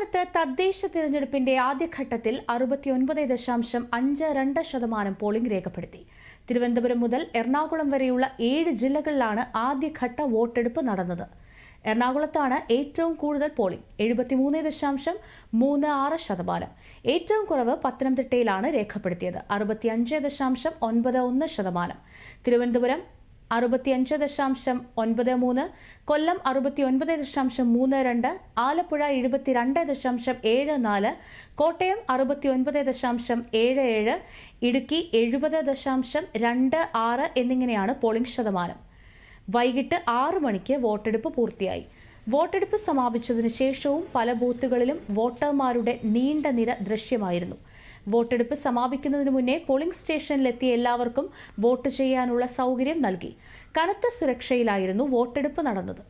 എറണാകുളത്ത് തദ്ദേശ തിരഞ്ഞെടുപ്പിന്റെ ആദ്യഘട്ടത്തിൽ 69.52% പോളിംഗ് രേഖപ്പെടുത്തി. തിരുവനന്തപുരം മുതൽ എറണാകുളം വരെയുള്ള 7 ജില്ലകളിലാണ് ആദ്യഘട്ട വോട്ടെടുപ്പ് നടന്നത്. എറണാകുളത്താണ് ഏറ്റവും കൂടുതൽ പോളിംഗ് 73.36%. ഏറ്റവും കുറവ് പത്തനംതിട്ടയിലാണ് രേഖപ്പെടുത്തിയത് 65.91%. തിരുവനന്തപുരം 65.93, കൊല്ലം 69.32, ആലപ്പുഴ 72.74, കോട്ടയം 69.77, ഇടുക്കി 70.26 എന്നിങ്ങനെയാണ് പോളിംഗ് ശതമാനം. വൈകിട്ട് 6 മണിക്ക് വോട്ടെടുപ്പ് പൂർത്തിയായി. വോട്ടെടുപ്പ് സമാപിച്ചതിനു ശേഷവും പല ബൂത്തുകളിലും വോട്ടർമാരുടെ നീണ്ട നിര ദൃശ്യമായിരുന്നു. വോട്ടെടുപ്പ് സമാപിക്കുന്നതിന് മുന്നേ പോളിംഗ് സ്റ്റേഷനിലെത്തിയ എല്ലാവർക്കും വോട്ട് ചെയ്യാനുള്ള സൗകര്യം നൽകി. കനത്ത സുരക്ഷയിലായിരുന്നു വോട്ടെടുപ്പ് നടന്നത്.